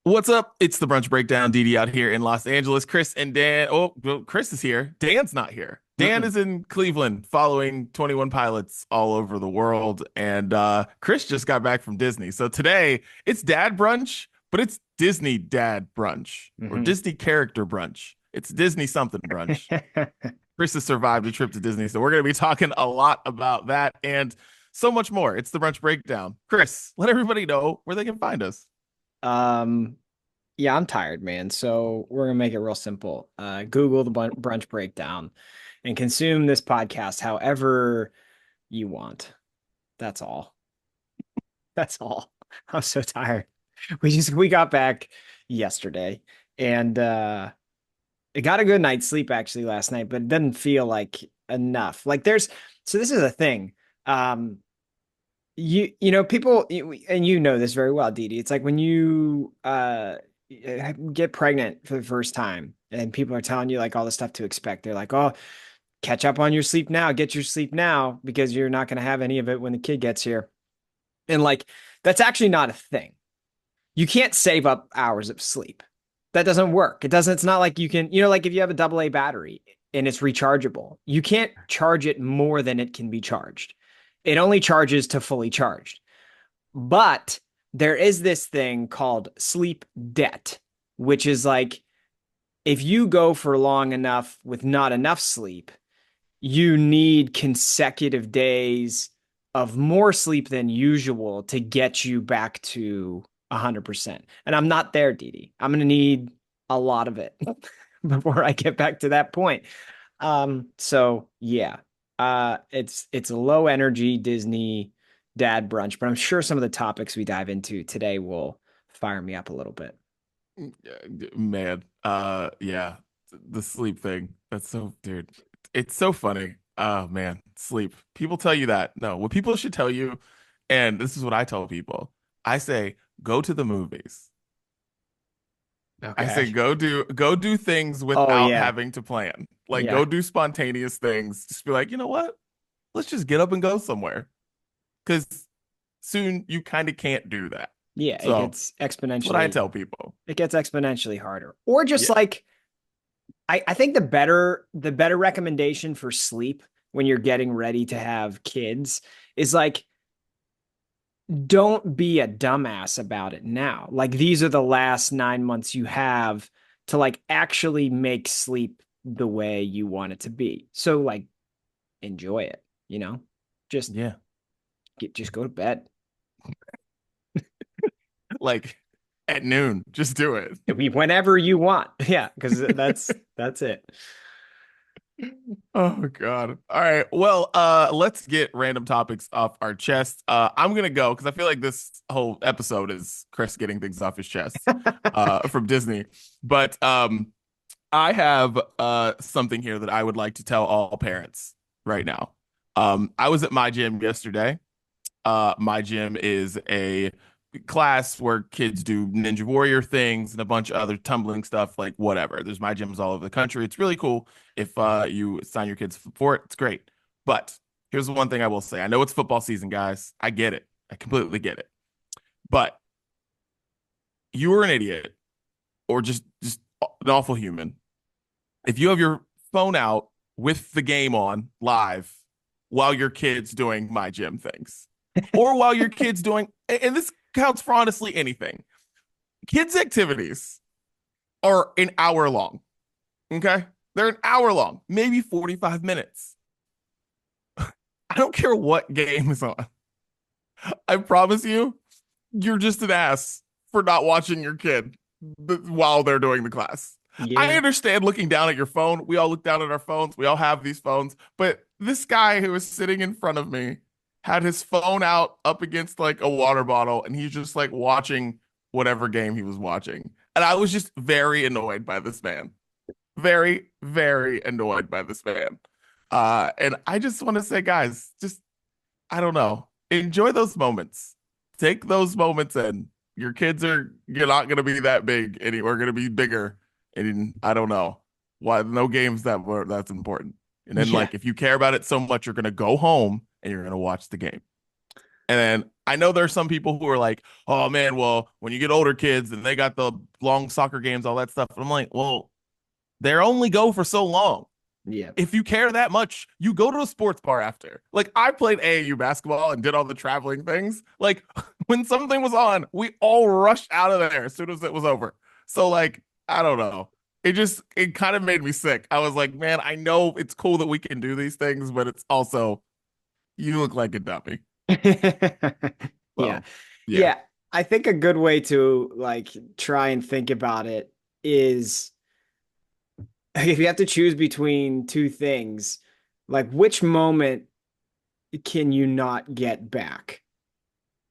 What's up? It's the Brunch Breakdown. DD out here in Los Angeles. Chris and Dan. Oh, well, Chris is here. Dan's not here. Dan Mm-mm. is in Cleveland following 21 Pilots all over the world. And Chris just got back from Disney. So today it's dad brunch, but it's Disney dad brunch or Hmm. Disney character brunch. It's Disney something brunch. Chris has survived a trip to Disney. So we're going to be talking a lot about that and so much more. It's the Brunch Breakdown. Chris, let everybody know where they can find us. Um, yeah, I'm tired, man. So we're gonna make it real simple. Google the brunch breakdown and consume this podcast however you want. That's all. That's all. I'm so tired. We got back yesterday and it got a good night's sleep actually last night, but it didn't feel like enough. So this is a thing. Um, people and you know this very well, Didi. It's like when you get pregnant for the first time and people are telling you like all the stuff to expect. They're like, "Oh, catch up on your sleep now. Get your sleep now because you're not going to have any of it when the kid gets here." And like that's actually not a thing. You can't save up hours of sleep. That doesn't work. It's not like you can, like if you have a double A battery and it's rechargeable, you can't charge it more than it can be charged. It only charges to fully charged. But there is this thing called sleep debt, which is like if you go for long enough with not enough sleep, you need consecutive days of more sleep than usual to get you back to 100%. And I'm not there, Didi. I'm going to need a lot of it before I get back to that point. So yeah, it's a low energy Disney dad brunch, but I'm sure some of the topics we dive into today will fire me up a little bit. Man, yeah, the sleep thing. That's so, dude. It's so funny. Oh man, sleep. People tell you that. No, what people should tell you, and this is what I tell people. I say, go to the movies. I say, Okay. go do things Oh without yeah. having to plan. Like, Yeah. go do spontaneous things. Just be like, you know what? Let's just get up and go somewhere. Because soon you kind of can't do that. Yeah, So that's what I tell people. it gets exponentially harder. Or just Yeah. like I think the better recommendation for sleep when you're getting ready to have kids is like don't be a dumbass about it now. Like these are the last 9 months you have to like actually make sleep the way you want it to be. So like enjoy it, you know? Just Yeah. just go to bed. Like at noon, just do it. I mean, whenever you want. Yeah, because that's it. Oh God. All right. Well, let's get random topics off our chest. I'm gonna go because I feel like this whole episode is Chris getting things off his chest from Disney. But I have something here that I would like to tell all parents right now. I was at my gym yesterday. My gym is a class where kids do Ninja Warrior things and a bunch of other tumbling stuff, like whatever. There's my gyms all over the country. It's really cool if you sign your kids for it. It's great. But here's the one thing I will say. I know it's football season, guys. I get it. I completely get it. But you are an idiot or just an awful human if you have your phone out with the game on live while your kid's doing my gym things or while your kid's doing, and this counts for honestly anything. Kids' activities are an hour long. Okay. They're an hour long, maybe 45 minutes. I don't care what game is on. I promise you, you're just an ass for not watching your kid while they're doing the class. I Yeah. understand looking down at your phone. We all look down at our phones. We all have these phones. But this guy who was sitting in front of me had his phone out up against like a water bottle and he's just like watching whatever game he was watching. And I was just very annoyed by this man. Very, very annoyed by this man. And I just want to say, guys, just I don't know. Enjoy those moments. Take those moments in. Your kids are you're not gonna be that big and we're gonna be bigger. And I don't know. Why no games that's important. And then Yeah. like if you care about it so much, you're gonna go home and you're gonna watch the game. And then I know there's some people who are like, oh man, well, when you get older kids and they got the long soccer games, all that stuff. And I'm like, well, they're only go for so long. Yeah. If you care that much, you go to a sports bar after. Like I played AAU basketball and did all the traveling things. Like when something was on, we all rushed out of there as soon as it was over. So like, I don't know. It kind of made me sick. I was like, man, I know it's cool that we can do these things, but it's also you look like a dummy. Yeah. So yeah. Yeah. I think a good way to like try and think about it is if you have to choose between two things, like which moment can you not get back?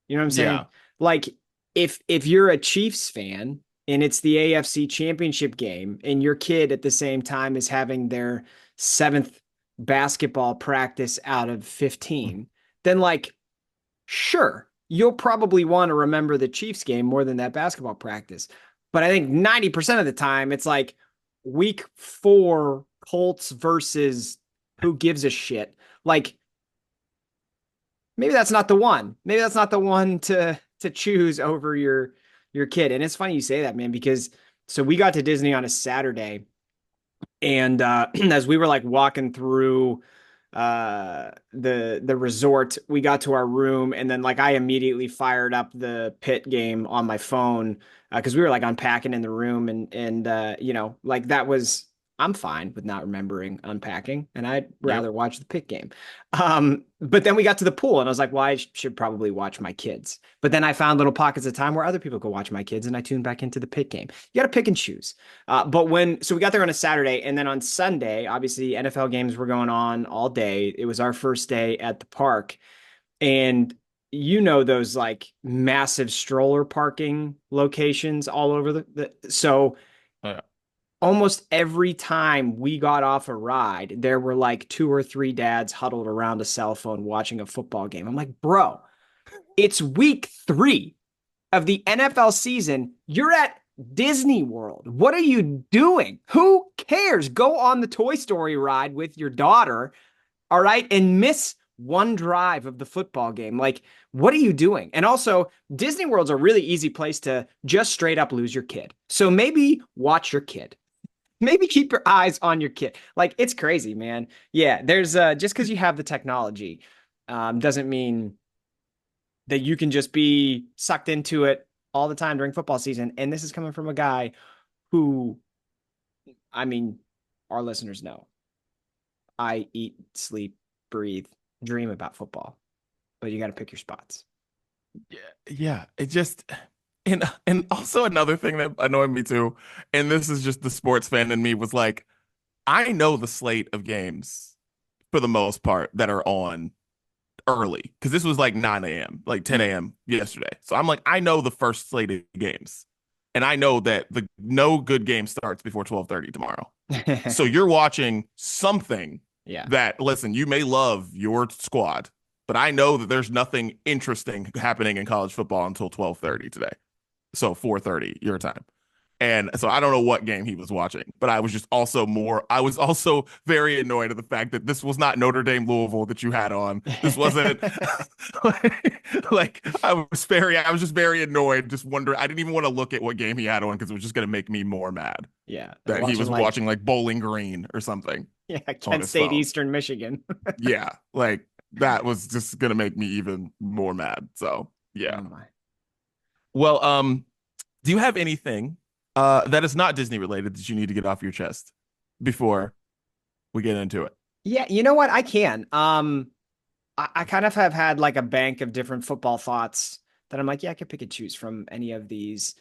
You know what I'm saying? Yeah. Like if you're a Chiefs fan and it's the AFC Championship game and your kid at the same time is having their seventh basketball practice out of 15, then like sure, you'll probably want to remember the Chiefs game more than that basketball practice. But I think 90% of the time it's like week 4 Colts versus who gives a shit. Like maybe that's not the one. Maybe that's not the one to choose over your kid. And it's funny you say that, man, because so we got to Disney on a Saturday and as we were like walking through the resort, we got to our room and then like I immediately fired up the pit game on my phone because we were like unpacking in the room and you know, like that was I'm fine with not remembering unpacking and I'd Yep. rather watch the pit game. But then we got to the pool and I was like, well, I should probably watch my kids. But then I found little pockets of time where other people could watch my kids and I tuned back into the pit game. You got to pick and choose. So we got there on a Saturday and then on Sunday, obviously NFL games were going on all day. It was our first day at the park. And you know, those like massive stroller parking locations all over so Yeah. almost every time we got off a ride, there were like 2 or 3 dads huddled around a cell phone watching a football game. I'm like, bro, it's week 3 of the NFL season. You're at Disney World. What are you doing? Who cares? Go on the Toy Story ride with your daughter, all right, and miss one drive of the football game. Like, what are you doing? And also, Disney World's a really easy place to just straight up lose your kid. So maybe watch your kid. Maybe keep your eyes on your kid. Like, it's crazy, man. Yeah, there's just because you have the technology doesn't mean that you can just be sucked into it all the time during football season. And this is coming from a guy who, I mean, our listeners know I eat, sleep, breathe, dream about football, but you got to pick your spots. Yeah, yeah. It just and also another thing that annoyed me too, and this is just the sports fan in me was like, I know the slate of games for the most part that are on early because this was like 9 a.m., like 10 a.m. yesterday. So I'm like, I know the first slate of games, and I know that the no good game starts before 12:30 tomorrow. So you're watching something Yeah. that, listen, you may love your squad, but I know that there's nothing interesting happening in college football until 12:30 today. So 4:30 your time. And so I don't know what game he was watching, but I was also very annoyed at the fact that this was not Notre Dame Louisville that you had on. This wasn't like I was just very annoyed, just wondering. I didn't even want to look at what game he had on because it was just going to make me more mad Yeah. that he was Watching like, watching like Bowling Green or something yeah, on Kent his State, phone. Eastern Michigan. Yeah, like that was just going to make me even more mad. So, yeah. Oh my. Well, do you have anything that is not Disney related that you need to get off your chest before we get into it? Yeah, you know what? I can. I kind of have had like a bank of different football thoughts that I'm like, yeah, I could pick and choose from any of these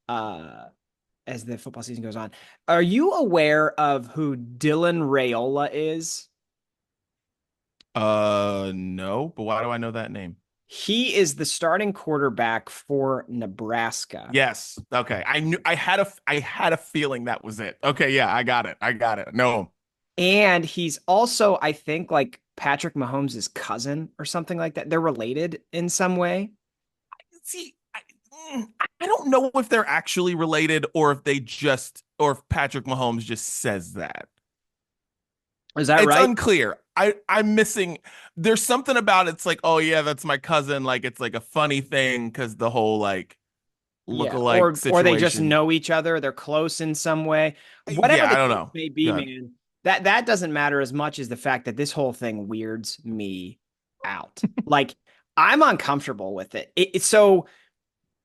uh as the football season goes on. Are you aware of who Dylan Rayola is? No, but why do I know that name? He is the starting quarterback for Nebraska. Yes. Okay. I had a feeling that was it. Okay, yeah, I got it. I got it. No. And he's also, I think, like Patrick Mahomes' cousin or something like that. They're related in some way. See, I don't know if they're actually related or if Patrick Mahomes just says that. Is that It's right? unclear. I'm missing. There's something about it's like, oh yeah, that's my cousin. Like it's like a funny thing because the whole like Yeah, look-alike or they just situation. know each other, they're close in some way. Whatever Yeah, the I don't case know. may be, God. man, that doesn't matter as much as the fact that this whole thing weirds me out. Like I'm uncomfortable with it. It's so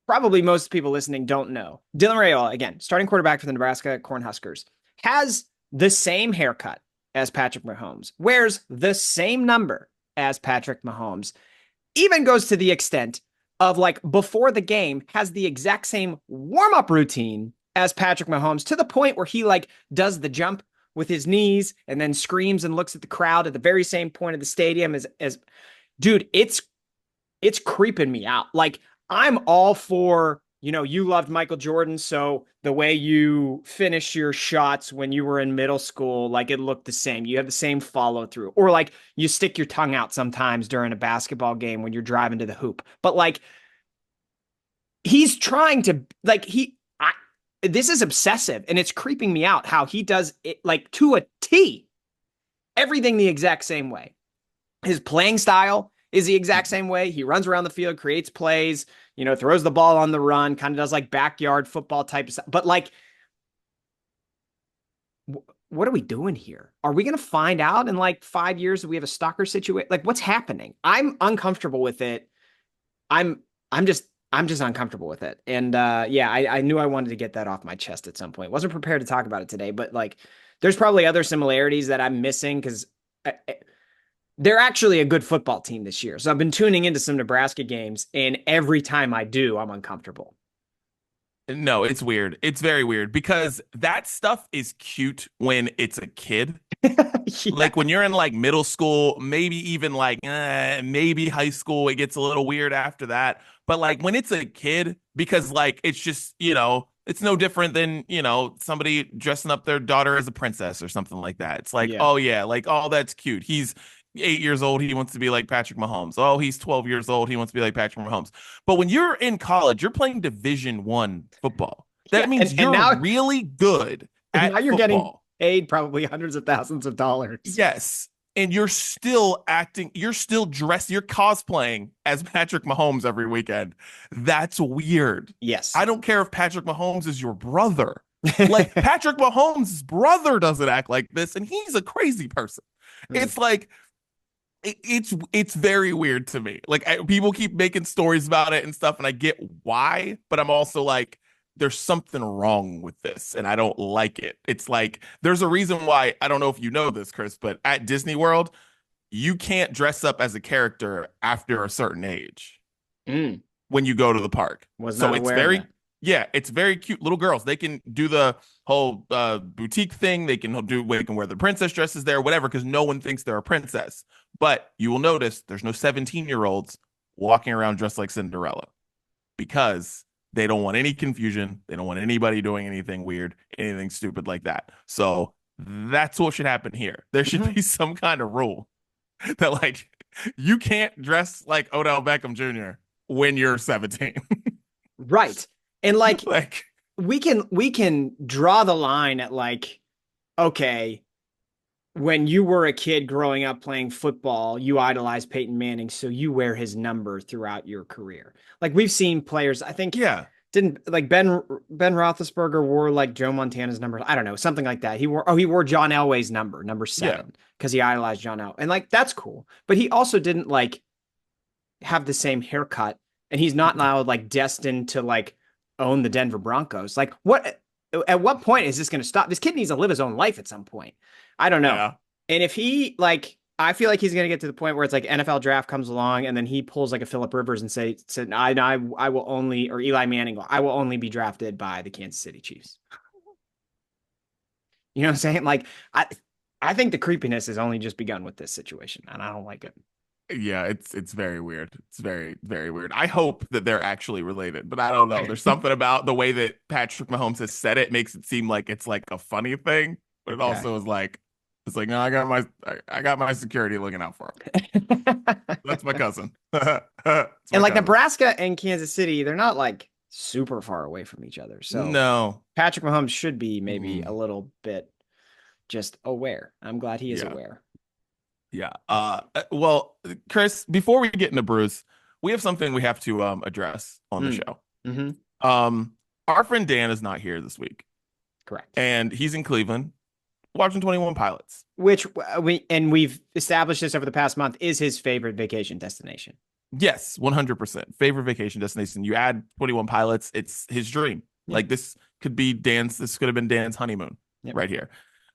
probably most people listening don't know. Dylan Rayola, again, starting quarterback for the Nebraska Cornhuskers, has the same haircut as Patrick Mahomes, wears the same number as Patrick Mahomes, even goes to the extent of like before the game has the exact same warm-up routine as Patrick Mahomes to the point where he like does the jump with his knees and then screams and looks at the crowd at the very same point of the stadium as dude, it's creeping me out. Like I'm all for, you loved Michael Jordan, so the way you finish your shots when you were in middle school, like it looked the same. You have the same follow through. Or like you stick your tongue out sometimes during a basketball game when you're driving to the hoop. But like he's trying to like this is obsessive and it's creeping me out how he does it like to a T, everything the exact same way. His playing style is the exact same way. He runs around the field, creates plays, throws the ball on the run, kind of does like backyard football type of stuff. But like, what are we doing here? Are we going to find out in like 5 years that we have a stalker situation? Like, what's happening? I'm uncomfortable with it. I'm I'm just uncomfortable with it. And yeah, I knew I wanted to get that off my chest at some point. Wasn't prepared to talk about it today, but like, there's probably other similarities that I'm missing because they're actually a good football team this year. So I've been tuning into some Nebraska games, and every time I do, I'm uncomfortable. No, it's weird. It's very weird because that stuff is cute when it's a kid. Yeah. Like when you're in like middle school, maybe even like maybe high school, it gets a little weird after that. But like when it's a kid, because like it's just, it's no different than, somebody dressing up their daughter as a princess or something like that. It's like, Yeah. oh yeah, like, oh, that's cute. He's 8 years old, he wants to be like Patrick Mahomes. Oh, he's 12 years old, he wants to be like Patrick Mahomes. But when you're in college, you're playing Division 1 football. Yeah. That means And you're now, really good and now at you're getting football. paid probably hundreds of thousands of dollars. Yes. And you're still acting, you're still dressed, you're cosplaying as Patrick Mahomes every weekend. That's weird. Yes. I don't care if Patrick Mahomes is your brother. Like Patrick Mahomes' brother doesn't act like this, and he's a crazy person. It's like it's very weird to me. Like people keep making stories about it and stuff, and I get why, but I'm also like, there's something wrong with this, and I don't like it. It's like there's a reason why I don't know if you know this, Chris, but at Disney World, you can't dress up as a character after a certain age Mm, when you go to the park. was So not it's aware of very, that. yeah, it's very cute. Little girls, they can do the whole boutique thing. They can wear the princess dresses there, whatever, because no one thinks they're a princess. But you will notice there's no 17-year-olds walking around dressed like Cinderella because they don't want any confusion. They don't want anybody doing anything weird, anything stupid like that. So that's what should happen here. There should Mhm. be some kind of rule that like you can't dress like Odell Beckham Jr. when you're 17. Right. And like Like, we can draw the line at like, okay, when you were a kid growing up playing football, you idolized Peyton Manning, so you wear his number throughout your career. Like we've seen players, I think yeah, didn't like Ben Roethlisberger wore like Joe Montana's number. I don't know, something like that. He wore John Elway's number yeah. 7, because he idolized John Elway, and like that's cool. But he also didn't like have the same haircut, and he's not now like destined to like own the Denver Broncos. Like what? At what point is this going to stop? This kid needs to live his own life at some point. I don't know. Yeah. And if he like, I feel like he's going to get to the point where it's like NFL draft comes along and then he pulls like a Philip Rivers and said, I will only, or Eli Manning, I will only be drafted by the Kansas City Chiefs. You know what I'm saying? Like, I think the creepiness has only just begun with this situation, and I don't like it. Yeah, it's very weird. It's very, very weird. I hope that they're actually related, but I don't know. There's something about the way that Patrick Mahomes has said it makes it seem like it's like a funny thing, but it Okay. also is like it's like, no, I got my security looking out for him. That's my cousin. That's And my like cousin. Nebraska and Kansas City, they're not like super far away from each other. So No. Patrick Mahomes should be maybe a Mm-mm. little bit just aware. I'm glad he is Yeah. aware. Yeah. Well, Chris, before we get into Bruce, we have something we have to address on the Mm. show. Hmm. Um, our friend Dan is not here this week, Correct. and he's in Cleveland watching 21 Pilots. Which we've established this over the past month is his favorite vacation destination. Yes, 100%. Favorite vacation destination. You add 21 Pilots, it's his dream. Yep. Like this could have been Dan's honeymoon Yep. right here.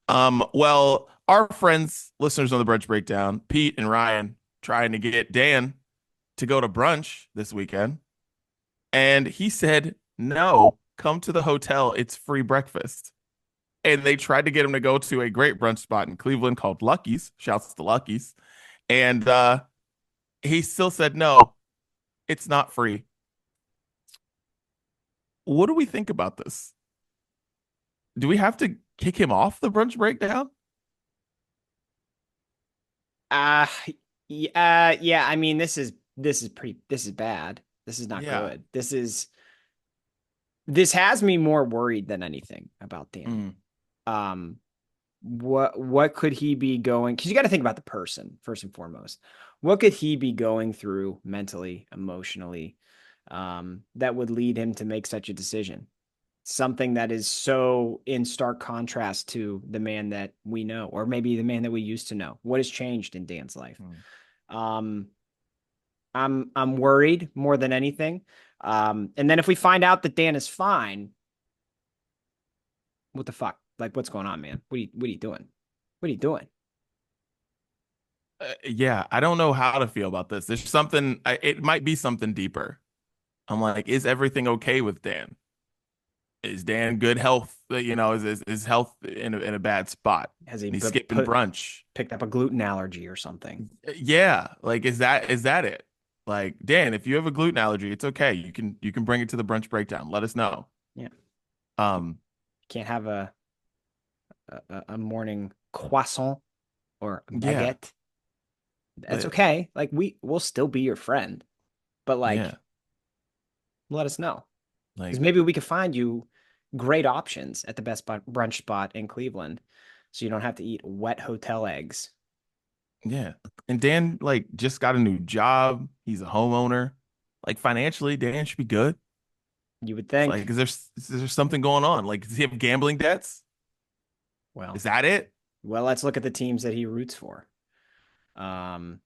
Well, our friends, listeners on the Brunch Breakdown, Pete and Ryan, trying to get Dan to go to brunch this weekend. And he said, no, come to the hotel. It's free breakfast. And they tried to get him to go to a great brunch spot in Cleveland called Lucky's. Shouts to Lucky's. And he still said, no, it's not free. What do we think about this? Do we have to kick him off the brunch breakdown? Uh yeah, I mean this is bad. This is not Yeah. good. This has me more worried than anything about Dan. Um what could he be going, because you got to think about the person first and foremost. What could he be going through mentally, emotionally, that would lead him to make such a decision? Something that is so in stark contrast to the man that we know, or maybe the man that we used to know. What has changed in Dan's life? Um, I'm worried more than anything. And then if we find out that Dan is fine, what the fuck? Like, what's going on, man? What are you doing? What are you doing? Yeah, I don't know how to feel about this. There's something, it might be something deeper. I'm like, is everything okay with Dan? Is Dan good health? Is health in a bad spot? Has he And he's skipping brunch. picked up a gluten allergy or something? Yeah, like is that it? Like, Dan, if you have a gluten allergy, it's okay. You can bring it to the brunch breakdown. Let us know. Yeah. Um, Can't have a morning croissant or yeah, baguette. That's okay. Like we'll still be your friend, but like yeah, let us know, because like maybe we could find you great options at the best brunch spot in Cleveland, so you don't have to eat wet hotel eggs. yeah. And Dan like just got a new job. He's a homeowner. Like financially, Dan should be good. You would It's think. like, is there something going on? Like, does he have gambling debts? Well, Is that it? let's look at the teams that he roots for. Um,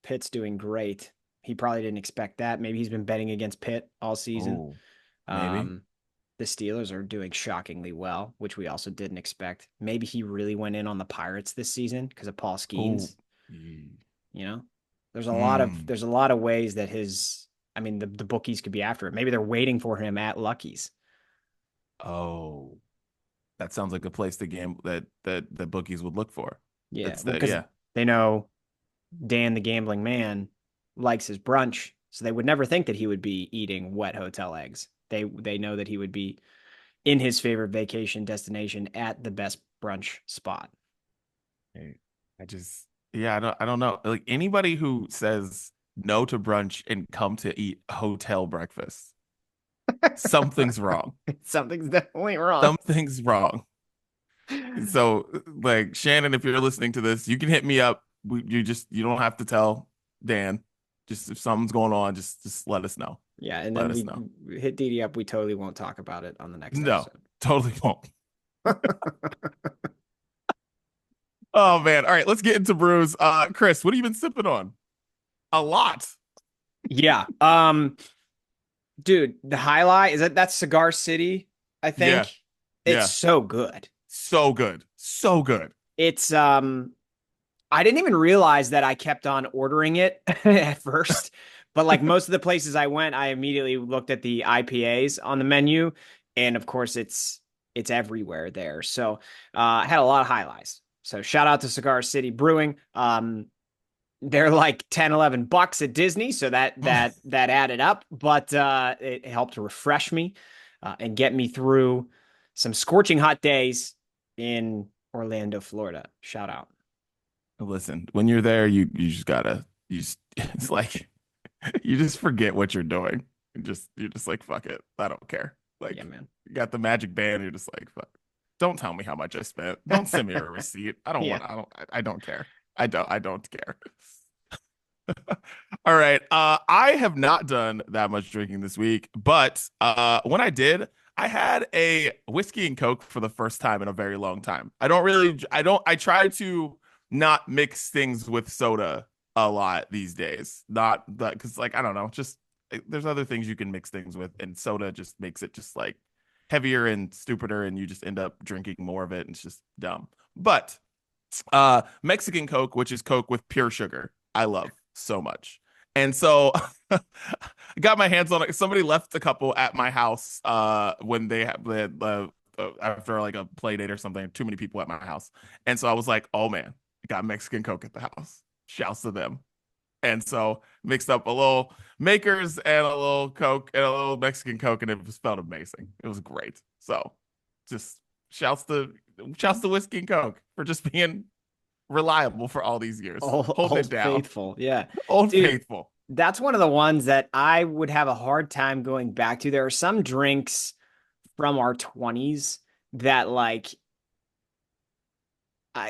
Pitt's doing great. He probably didn't expect that. Maybe he's been betting against Pitt all season. Oh, maybe. Um, the Steelers are doing shockingly well, which we also didn't expect. Maybe he really went in on the Pirates this season because of Paul Oh, Skeens. You know, mm. there's a lot of ways that I mean, the bookies could be after it. Maybe they're waiting for him at Lucky's. Oh, that sounds like a place to gamble that the bookies would look for. Yeah, That's well, the because yeah. they know Dan, the gambling man, likes his brunch, so they would never think that he would be eating wet hotel eggs. They know that he would be in his favorite vacation destination at the best brunch spot. I just yeah, I don't know. Like anybody who says no to brunch and come to eat hotel breakfast, something's wrong. Something's definitely wrong. Something's wrong. So like Shannon, if you're listening to this, you can hit me up. You don't have to tell Dan. Just if something's going on, just let us know. Yeah, and Let then us know. we hit Didi up. We totally won't talk about it on the next No, episode. totally won't. Oh man. All right, let's get into brews. Chris, what have you been sipping on? A lot. Yeah. Dude, the highlight is that's Cigar City, I Yeah, think. It's yeah. so good. So good. So good. It's I didn't even realize that I kept on ordering it at first. But like most of the places I went, I immediately looked at the IPAs on the menu. And of course it's everywhere there. So I had a lot of highlights. So shout out to Cigar City Brewing. They're like 10, $11 at Disney. So that added up, but it helped to refresh me and get me through some scorching hot days in Orlando, Florida. Shout out. Listen, when you're there, you just gotta it's like you just forget what you're doing. You're just like, fuck it. I don't care. Yeah, Like man. you got the magic band, you're just like, fuck. Don't tell me how much I spent. Don't send me a receipt. I don't Yeah. want. I don't care. I don't care. All right. I have not done that much drinking this week, but when I did, I had a whiskey and Coke for the first time in a very long time. I try to not mix things with soda a lot these days. Not that because like I don't know, just there's other things you can mix things with, and soda just makes it just like heavier and stupider, and you just end up drinking more of it, and it's just dumb. But Mexican Coke, which is Coke with pure sugar, I love so much. And so I got my hands on it. Somebody left a couple at my house when they had after like a play date or something, too many people at my house. And so I was like, oh man, I got Mexican Coke at the house. Shouts to them. And so mixed up a little Makers and a little Coke and a little Mexican Coke, and it just felt amazing. It was great. So just shouts to shouts to whiskey and Coke for just being reliable for all these years, holding it Old down. Faithful. Yeah. Old Dude, faithful. that's one of the ones that I would have a hard time going back to. There are some drinks from our 20s that like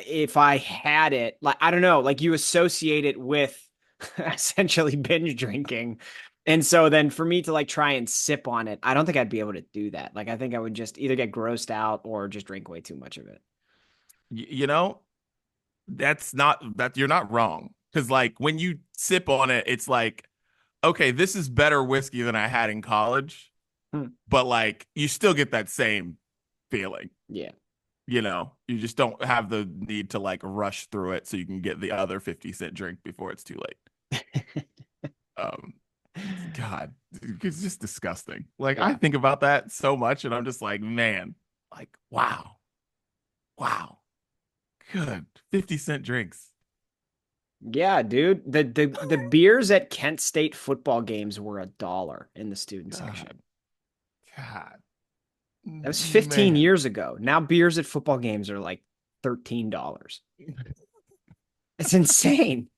if I had it, like I don't know, like you associate it with essentially binge drinking. And so then for me to like try and sip on it, I don't think I'd be able to do that. Like I think I would just either get grossed out or just drink way too much of it. You know, that's not that you're not wrong. Because like when you sip on it, it's like, okay, this is better whiskey than I had in college, Hmm. but like you still get that same feeling. Yeah. You just don't have the need to like rush through it so you can get the other 50-cent drink before it's too late. Um, God, it's just disgusting. Like I Yeah. think about that so much and I'm just like, man, like, wow, good 50-cent drinks. Yeah, dude. The beers at Kent State football games were $1 in the student God, section. God, That was 15 man. years ago. Now beers at football games are like $13. It's insane.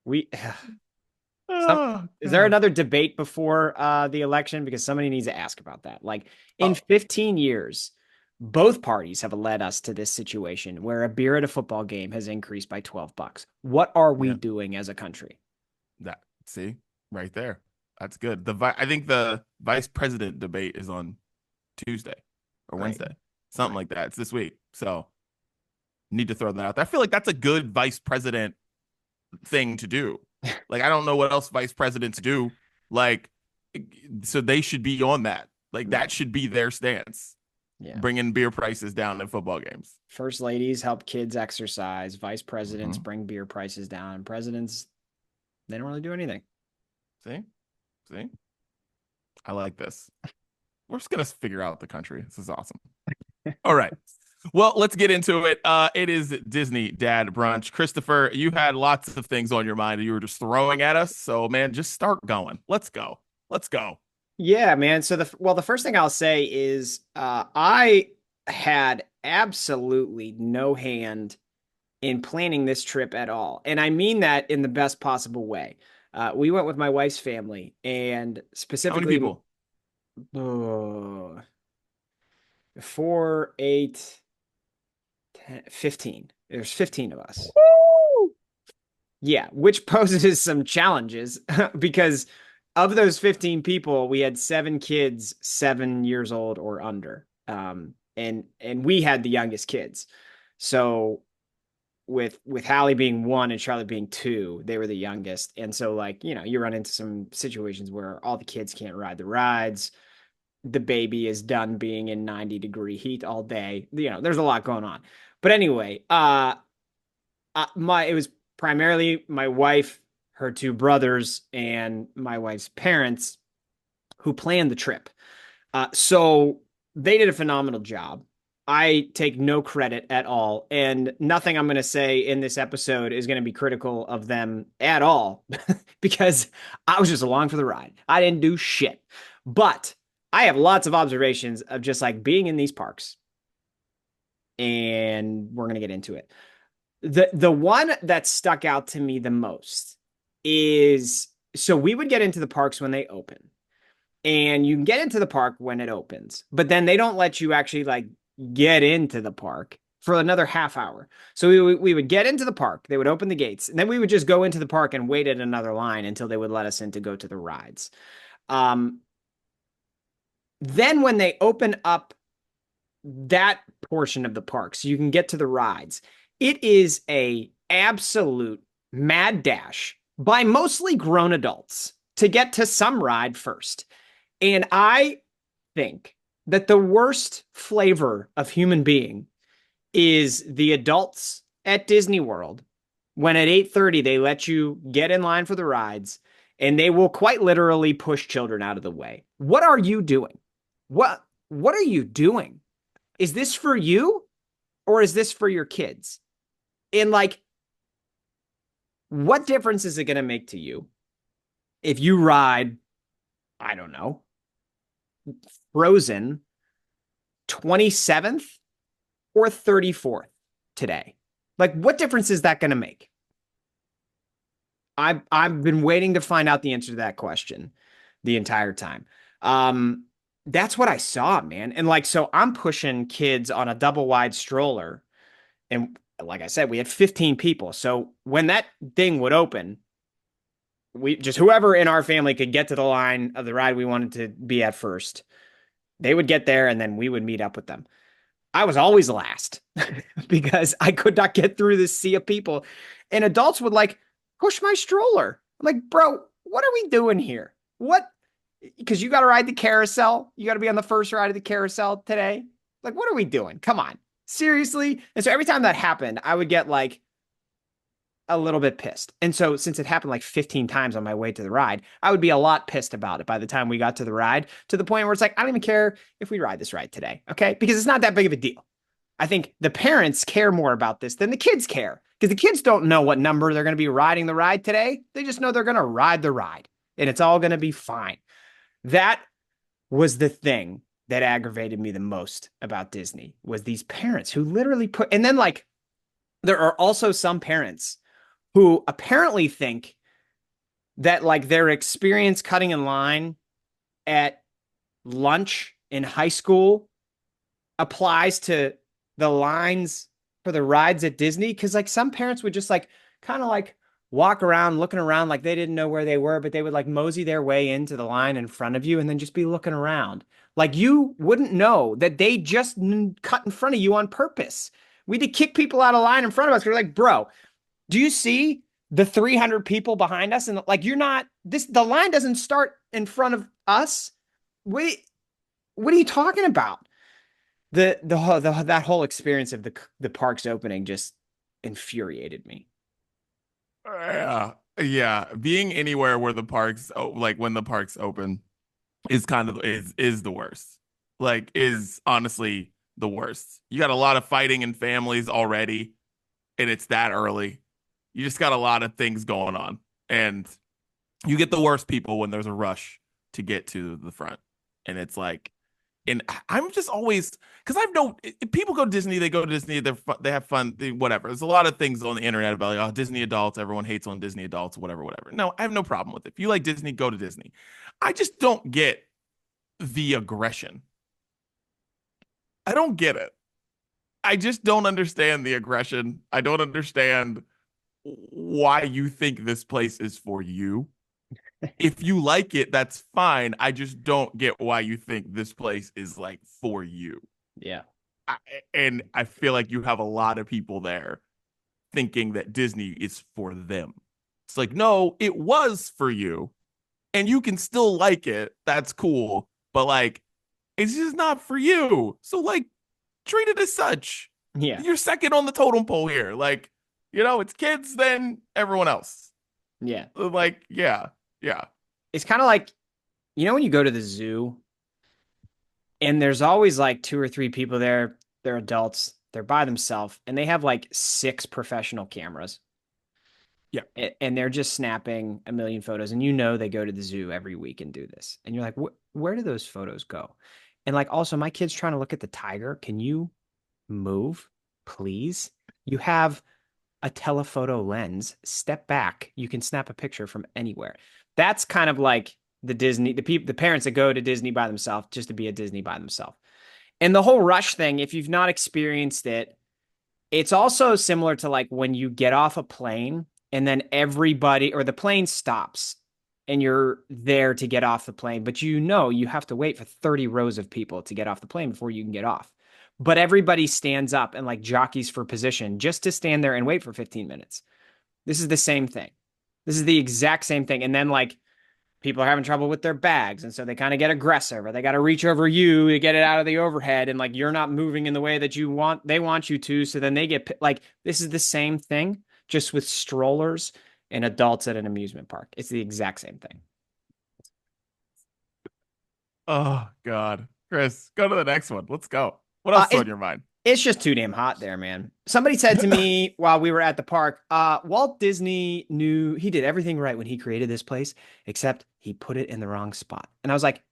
We some Oh, is there God. another debate before the election? Because somebody needs to ask about that. Like in Oh, 15 years, both parties have led us to this situation where a beer at a football game has increased by $12. What are we yeah. doing as a country? That see right there. That's good. I think the vice president debate is on Tuesday or Right. Wednesday, something Right. like that. It's this week. So need to throw that out there. I feel like that's a good vice president thing to do. Like I don't know what else vice presidents do. Like so they should be on that. Like Yeah. that should be their stance. Yeah. Bringing beer prices down in football games. First ladies help kids exercise. Vice presidents Mm-hmm. bring beer prices down. Presidents, they don't really do anything. See, see, I like this. We're just gonna figure out the country. This is awesome. All right. Well, let's get into it. It is Disney Dad Brunch. Christopher, you had lots of things on your mind you were just throwing at us. So, man, just start going. Let's go. Let's go. Yeah, man. So the first thing I'll say is I had absolutely no hand in planning this trip at all. And I mean that in the best possible way. We went with my wife's family and How many specifically people? uh, 4, 8, 10, 15. There's 15 of us. Yeah, which poses some challenges because of those 15 people, we had 7 kids 7 years old or under. And we had the youngest kids. So with Hallie being 1 and Charlotte being 2, they were the youngest. And so like, you run into some situations where all the kids can't ride the rides. The baby is done being in 90-degree heat all day. There's a lot going on. But anyway, it was primarily my wife, her 2 brothers, and my wife's parents who planned the trip. So they did a phenomenal job. I take no credit at all, and nothing I'm going to say in this episode is going to be critical of them at all because I was just along for the ride. I didn't do shit. But I have lots of observations of just like being in these parks, and we're going to get into it. The one that stuck out to me the most is so we would get into the parks when they open. and you can get into the park when it opens, but then they don't let you actually like get into the park for another half hour. So we would get into the park, they would open the gates, and then we would just go into the park and wait at another line until they would let us in to go to the rides. Um, then when they open up that portion of the park so you can get to the rides, it is a absolute mad dash by mostly grown adults to get to some ride first. And I think that the worst flavor of human being is the adults at Disney World when at 8:30 they let you get in line for the rides and they will quite literally push children out of the way. What are you doing? What are you doing? Is this for you or is this for your kids? And like, what difference is it going to make to you if you ride, I don't know, Frozen 27th or 34th today? Like, what difference is that going to make? I've been waiting to find out the answer to that question the entire time. That's what I saw, man. And like, so I'm pushing kids on a double wide stroller. And like I said, we had 15 people. So when that thing would open, we just whoever in our family could get to the line of the ride we wanted to be at first, they would get there and then we would meet up with them. I was always last because I could not get through this sea of people. And adults would like push my stroller. I'm like, bro, what are we doing here? What? Because you got to ride the carousel. You got to be on the first ride of the carousel today. Like, what are we doing? Come on. Seriously? And so every time that happened, I would get like a little bit pissed. And so since it happened like 15 times on my way to the ride, I would be a lot pissed about it by the time we got to the ride, to the point where it's like, I don't even care if we ride this ride today. Okay. Because it's not that big of a deal. I think the parents care more about this than the kids care, because the kids don't know what number they're going to be riding the ride today. They just know they're going to ride the ride and it's all going to be fine. That was the thing that aggravated me the most about Disney, was these parents who literally put, and then like, there are also some parents who apparently think that like their experience cutting in line at lunch in high school applies to the lines for the rides at Disney. Cause like some parents would just like kind of like walk around looking around like they didn't know where they were, but they would like mosey their way into the line in front of you and then just be looking around. Like you wouldn't know that they just cut in front of you on purpose. We had to kick people out of line in front of us. We're like, bro, do you see the 300 people behind us? And like, you're not this, the line doesn't start in front of us. What are you talking about? That whole experience of the parks opening just infuriated me. Yeah. Yeah. Being anywhere where the parks, like when the parks open, is kind of is the worst. Like, is honestly the worst. You got a lot of fighting in families already, and it's that early. You just got a lot of things going on, and you get the worst people when there's a rush to get to the front. And it's like, and I'm just always, because I've known if people go to Disney, they go to Disney, they have fun, whatever. There's a lot of things on the internet about like, oh, Disney adults, everyone hates on Disney adults, whatever, whatever. No, I have no problem with it. If you like Disney, go to Disney. I just don't get the aggression. I don't get it. I just don't understand the aggression. I don't understand why you think this place is for you. If you like it, that's fine. I just don't get why you think this place is like for you. Yeah. And I feel like you have a lot of people there thinking that Disney is for them. It's like, no, it was for you and you can still like it. That's cool. But like, it's just not for you. So like, treat it as such. Yeah. You're second on the totem pole here. Like, it's kids, then everyone else. Yeah. Like, yeah. Yeah. It's kind of like, when you go to the zoo and there's always like two or three people there, they're adults, they're by themselves, and they have like 6 professional cameras. Yeah. And they're just snapping a million photos. And they go to the zoo every week and do this. And you're like, where do those photos go? And like, also, my kid's trying to look at the tiger. Can you move, please? You have a telephoto lens. Step back. You can snap a picture from anywhere. That's kind of like the parents that go to Disney by themselves just to be at Disney by themselves. And the whole rush thing, if you've not experienced it, it's also similar to like when you get off a plane and then everybody or the plane stops and you're there to get off the plane, but you have to wait for 30 rows of people to get off the plane before you can get off. But everybody stands up and like jockeys for position just to stand there and wait for 15 minutes. This is the same thing. This is the exact same thing. And then like people are having trouble with their bags. And so they kind of get aggressive or they got to reach over you to get it out of the overhead. And like, you're not moving in the way that they want you to. So then they get like, this is the same thing, just with strollers and adults at an amusement park. It's the exact same thing. Oh God, Chris, go to the next one. Let's go. What else is on your mind? It's just too damn hot there, man. Somebody said to me while we were at the park, Walt Disney knew he did everything right when he created this place, except he put it in the wrong spot. And I was like,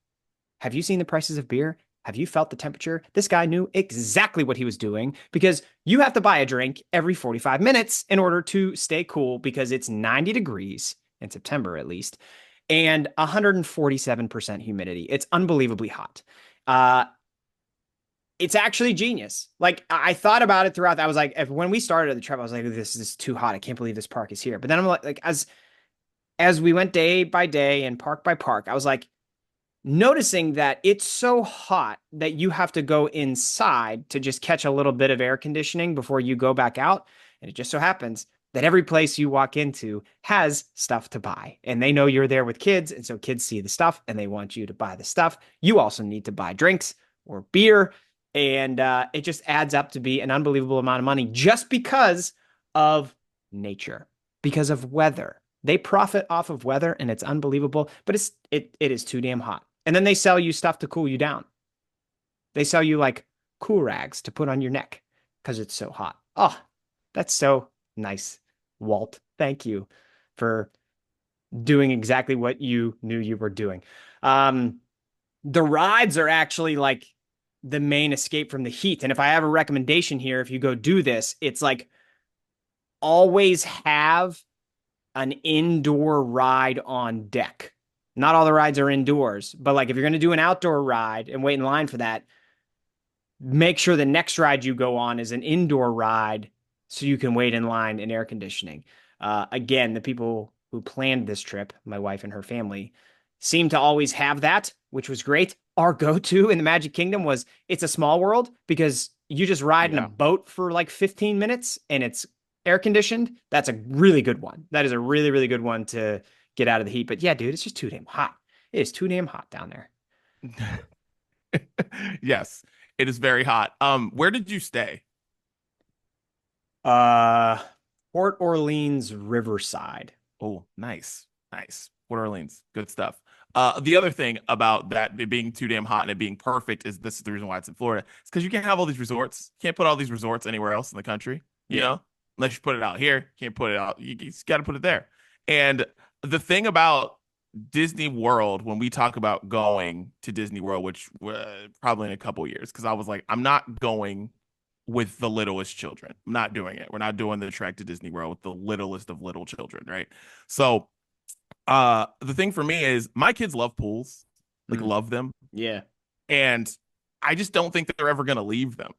have you seen the prices of beer? Have you felt the temperature? This guy knew exactly what he was doing because you have to buy a drink every 45 minutes in order to stay cool because it's 90 degrees in September, at least, and 147% humidity. It's unbelievably hot. It's actually genius. Like I thought about it throughout. I was like, when we started the trip, I was like, this is too hot. I can't believe this park is here. But then I'm like as we went day by day and park by park, I was like noticing that it's so hot that you have to go inside to just catch a little bit of air conditioning before you go back out. And it just so happens that every place you walk into has stuff to buy. And they know you're there with kids. And so kids see the stuff and they want you to buy the stuff. You also need to buy drinks or beer. And it just adds up to be an unbelievable amount of money just because of nature, because of weather. They profit off of weather and it's unbelievable, but it is too damn hot. And then they sell you stuff to cool you down. They sell you like cool rags to put on your neck because it's so hot. Oh, that's so nice, Walt. Thank you for doing exactly what you knew you were doing. The rides are actually like the main escape from the heat. And if I have a recommendation here, if you go do this, it's like always have an indoor ride on deck. Not all the rides are indoors, but like if you're going to do an outdoor ride and wait in line for that, make sure the next ride you go on is an indoor ride so you can wait in line in air conditioning. Again, the people who planned this trip, my wife and her family, seem to always have that, which was great. Our go-to in the Magic Kingdom was It's a Small World because you just ride in a boat for like 15 minutes and it's air conditioned. That's a really good one. That is a really, really good one to get out of the heat. But yeah, dude, it's just too damn hot. It is too damn hot down there. Yes, it is very hot. Where did you stay? Port Orleans Riverside. Oh, nice. Nice. Port Orleans. Good stuff. The other thing about that it being too damn hot and it being perfect is this is the reason why it's in Florida. It's because you can't have all these resorts. You can't put all these resorts anywhere else in the country, you know? Unless you put it out here. You can't put it out. You just got to put it there. And the thing about Disney World, when we talk about going to Disney World, which probably in a couple years, because I was like, I'm not going with the littlest children. I'm not doing it. We're not doing the trek to Disney World with the littlest of little children, right? So the thing for me is my kids love pools, like love them. Yeah. And I just don't think that they're ever gonna leave them.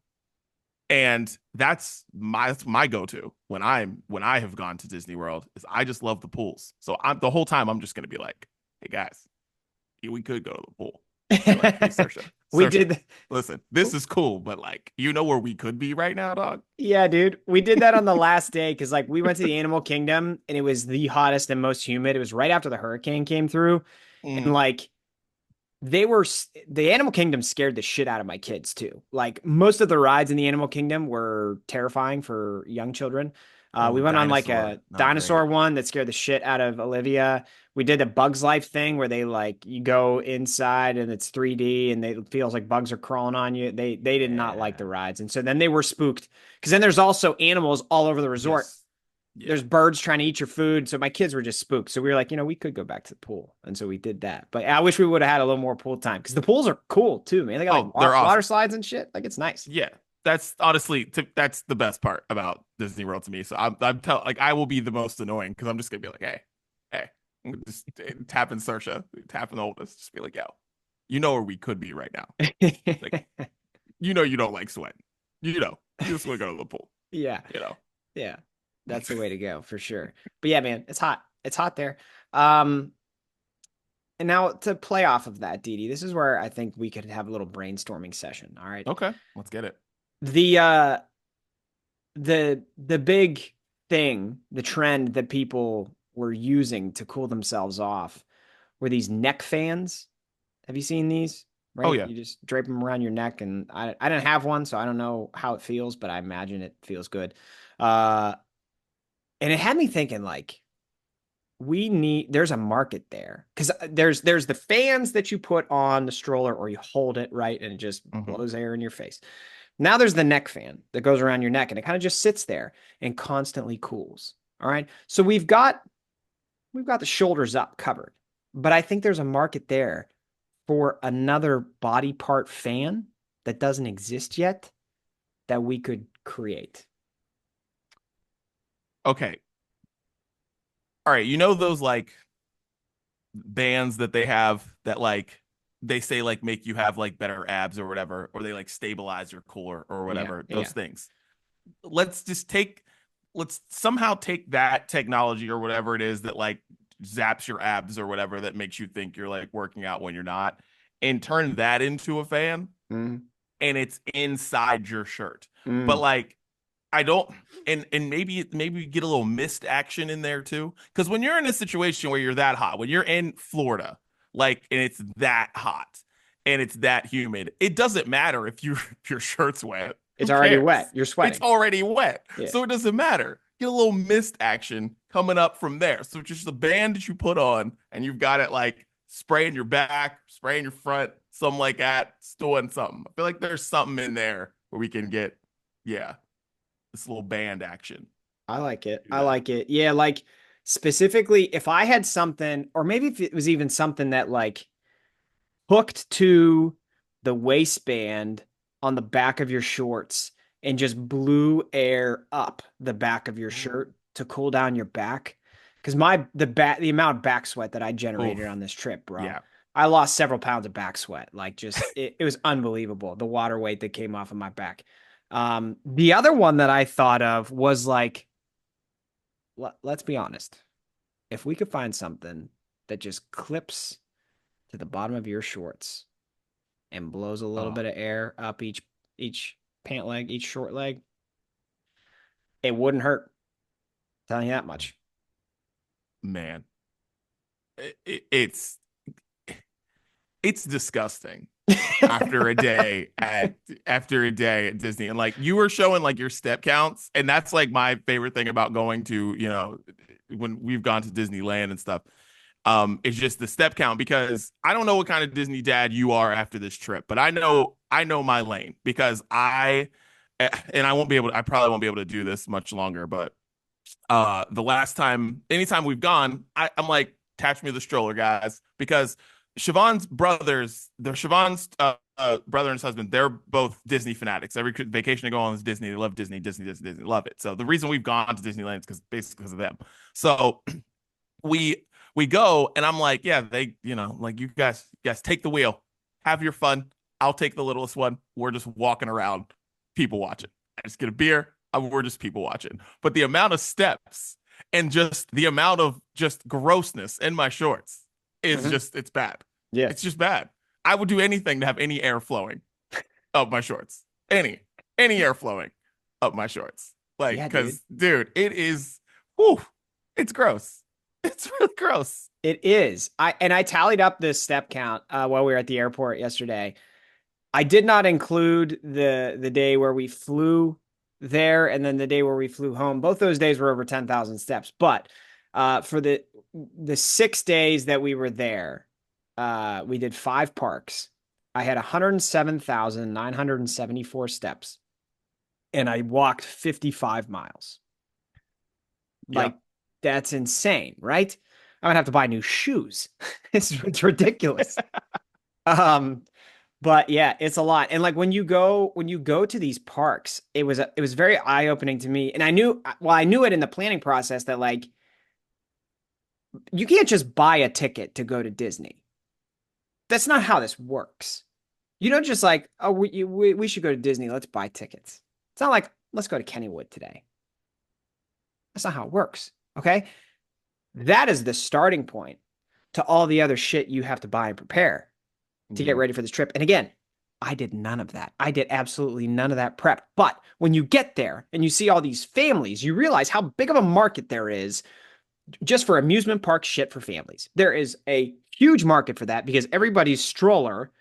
And that's my go-to when I have gone to Disney World is I just love the pools. So the whole time I'm just gonna be like, hey guys, we could go to the pool. Like, hey, Saoirse, we did. Listen, this is cool, but like, you know where we could be right now, dog? Yeah, dude. We did that on the last day because like we went to the Animal Kingdom and it was the hottest and most humid. It was right after the hurricane came through. And like the Animal Kingdom scared the shit out of my kids too. Like most of the rides in the Animal Kingdom were terrifying for young children. We went on like a dinosaur one that scared the shit out of Olivia. We did a Bugs Life thing where they like you go inside and it's 3D and it feels like bugs are crawling on you. They did not like the rides. And so then they were spooked because then there's also animals all over the resort. Yes. Yeah. There's birds trying to eat your food. So my kids were just spooked. So we were like, we could go back to the pool. And so we did that. But I wish we would have had a little more pool time because the pools are cool too, man. They got like water awesome. Slides and shit. Like it's nice. Yeah. That's honestly, that's the best part about Disney World to me. So I will be the most annoying because I'm just going to be like, hey, Just tapping Saoirse, tapping the oldest. Just be like, yo, you know where we could be right now. Like, you know, you don't like sweat. You know, you just want to go to the pool. Yeah. You know. Yeah. That's the way to go for sure. But yeah, man, it's hot. It's hot there. Um, and now to play off of that, Didi, this is where I think we could have a little brainstorming session. All right. Okay, let's get it. The the big thing, the trend that people were using to cool themselves off were these neck fans. Have you seen these? Oh Right? yeah. You just drape them around your neck, and I didn't have one, so I don't know how it feels, but I imagine it feels good. Uh, and it had me thinking like there's a market there because there's the fans that you put on the stroller or you hold it right and it just Mm-hmm. blows air in your face. Now there's the neck fan that goes around your neck and it kind of just sits there and constantly cools. All right. So we've got the shoulders up covered, but I think there's a market there for another body part fan that doesn't exist yet that we could create. Okay. All right. You know those like bands that they have that like they say like make you have like better abs or whatever, or they like stabilize your core or Yeah. whatever. Yeah. Those things. Let's just take. Let's somehow take that technology or whatever it is that like zaps your abs or whatever that makes you think you're like working out when you're not, and turn that into a fan, Mm, and it's inside your shirt. But mm. like I don't, and maybe get a little mist action in there too. Because when you're in a situation where you're that hot, when you're in Florida, like, and it's that hot and it's that humid, it doesn't matter if your shirt's wet. It's Who already wet. cares? You're It's sweating. already wet, Yeah. so it doesn't matter. Get a little mist action coming up from there. So it's just a band that you put on, and you've got it like spraying your back, spraying your front, something like that. It's doing something. I feel like there's something in there where we can get, yeah, this little band action. I like it. Do I that. like it. Yeah, like specifically if I had something, or maybe if it was even something that like hooked to the waistband on the back of your shorts and just blew air up the back of your shirt to cool down your back. Because the amount of back sweat that I generated Oof. on this trip, bro. Yeah. I lost several pounds of back sweat. Like just it was unbelievable. The water weight that came off of my back. The other one that I thought of was like, let's be honest. If we could find something that just clips to the bottom of your shorts and blows a little Oh, bit of air up each pant leg, each short leg, it wouldn't hurt. I'm telling you that much. man. It's disgusting after a day at Disney. And like you were showing like your step counts, and that's like my favorite thing about going to, when we've gone to Disneyland and stuff. It's just the step count, because I don't know what kind of Disney dad you are after this trip, but I know my lane, because and I probably won't be able to do this much longer, but anytime we've gone, I'm like, attach me to the stroller, guys, because Siobhan's brother and his husband, they're both Disney fanatics. Every vacation they go on is Disney. They love Disney, Disney, Disney, Disney, love it. So the reason we've gone to Disneyland is because of them. So we go, and I'm like, yeah, they, like, you guys take the wheel, have your fun. I'll take the littlest one. We're just walking around, people watching. I just get a beer. We're just people watching. But the amount of steps and just the amount of just grossness in my shorts is Mhm. just, it's bad. Yeah. It's just bad. I would do anything to have any air flowing up my shorts. Any air flowing up my shorts. Like, Yeah, dude. because, dude, it is, whew, it's gross. It's really gross. It is. I tallied up this step count while we were at the airport yesterday. I did not include the day where we flew there and then the day where we flew home. Both those days were over 10,000 steps. But for the 6 days that we were there, we did 5 parks. I had 107,974 steps, and I walked 55 miles. Like, Yep. that's insane, right? I'm gonna have to buy new shoes. It's ridiculous. But yeah, it's a lot. And like when you go to these parks, it was very eye-opening to me. And I knew it in the planning process that like You can't just buy a ticket to go to Disney. That's not how this works. You don't just like, oh, we should go to Disney. Let's buy tickets. It's not like, let's go to Kennywood today. That's not how it works. Okay. That is the starting point to all the other shit you have to buy and prepare to get Mhm. ready for this trip. And again, I did none of that. I did absolutely none of that prep. But when you get there and you see all these families, you realize how big of a market there is just for amusement park shit for families. There is a huge market for that because everybody's stroller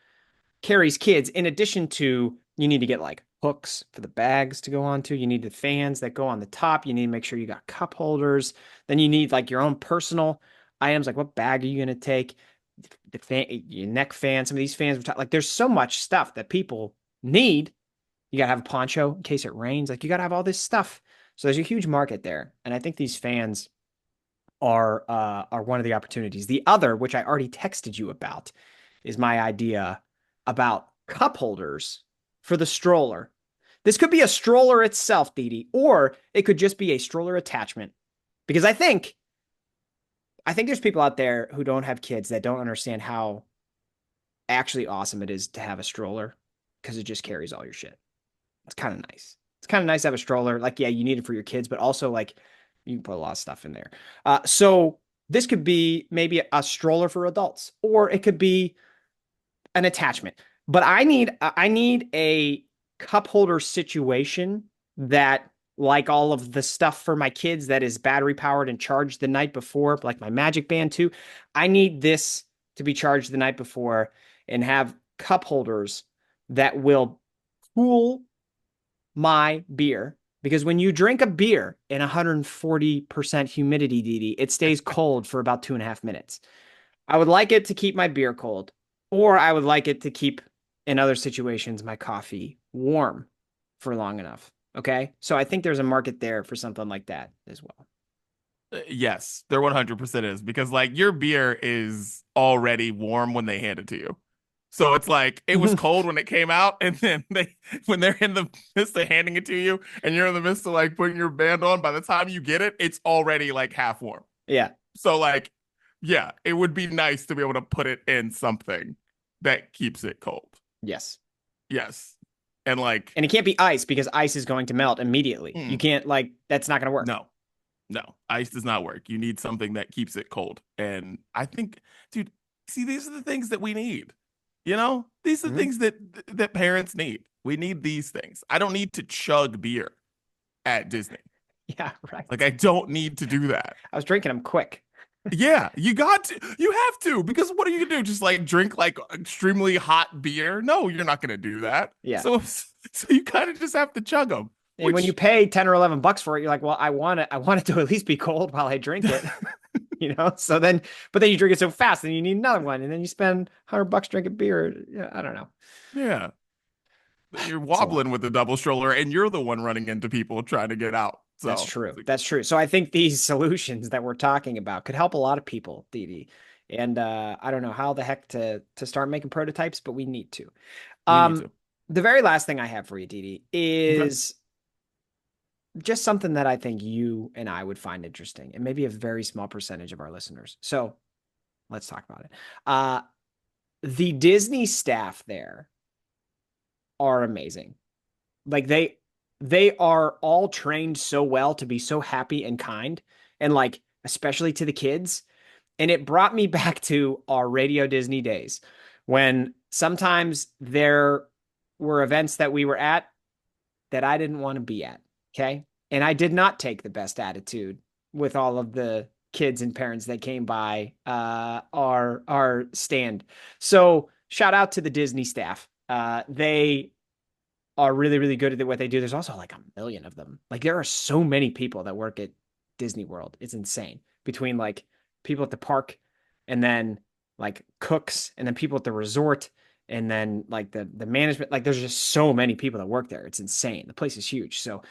carries kids in addition to you need to get like hooks for the bags to go onto. You need the fans that go on the top. You need to make sure you got cup holders. Then you need like your own personal items. Like what bag are you going to take? The fan, your neck fan. Some of these fans, like there's so much stuff that people need. You got to have a poncho in case it rains. Like you got to have all this stuff. So there's a huge market there. And I think these fans are one of the opportunities. The other, which I already texted you about, is my idea about cup holders for the stroller. This could be a stroller itself, Didi, or it could just be a stroller attachment. Because I think there's people out there who don't have kids that don't understand how actually awesome it is to have a stroller because it just carries all your shit. It's kind of nice. It's kind of nice to have a stroller. Like, yeah, you need it for your kids, but also like you can put a lot of stuff in there. So this could be maybe a stroller for adults, or it could be an attachment. But I need a cup holder situation that like all of the stuff for my kids that is battery powered and charged the night before, like my Magic Band too. I need this to be charged the night before and have cup holders that will cool my beer because when you drink a beer in 140% humidity, DD, it stays cold for about 2.5 minutes. I would like it to keep my beer cold, or I would like it to keep, in other situations, my coffee warm for long enough. Okay. So I think there's a market there for something like that as well. Yes, there 100% is because like your beer is already warm when they hand it to you. So it's like it was cold when it came out, and then when they're in the midst of handing it to you, and you're in the midst of like putting your band on, by the time you get it, it's already like half warm. Yeah. So like, yeah, it would be nice to be able to put it in something that keeps it cold. Yes. Yes, and like, And it can't be ice because ice is going to melt immediately. You mm, can't, like, that's not going to work. no, no, ice does not work. You need something that keeps it cold. And I think, dude, see, these are the things that we need. You know, these are the Mhm. things that parents need. We need these things. I don't need to chug beer at Disney. Yeah. Like Right. I don't need to do that. I was drinking them quick. Yeah, you got to. You have to because what are you gonna do? Just like drink like extremely hot beer? No, you're not gonna do that. Yeah. So you kind of just have to chug them, And when you which pay 10 or 11 bucks for it, you're like, well, I want it to at least be cold while I drink it. So then, but then you drink it so fast, then you need another one, and then you spend 100 bucks drinking beer. Yeah, I don't know. yeah, you're It's a lot. wobbling with the double stroller, and you're the one running into people trying to get out. That's So true. That's true. So I think these solutions that we're talking about could help a lot of people, Didi. And I don't know how the heck to start making prototypes, but we need to. we need Um, to. the very last thing I have for you, Didi, Okay. is just something that I think you and I would find interesting, and maybe a very small percentage of our listeners. So let's talk about it. The Disney staff there are amazing. Like they are all trained so well to be so happy and kind, and like especially to the kids. And it brought me back to our Radio Disney days when sometimes there were events that we were at that I didn't want to be at. Okay. And I did not take the best attitude with all of the kids and parents that came by our stand. So shout out to the Disney staff. They are really, really good at what they do. There's also like a million of them. Like there are so many people that work at Disney World. It's insane. Between like people at the park and then like cooks and then people at the resort and then like the management. Like there's just so many people that work there. It's insane. The place is huge. So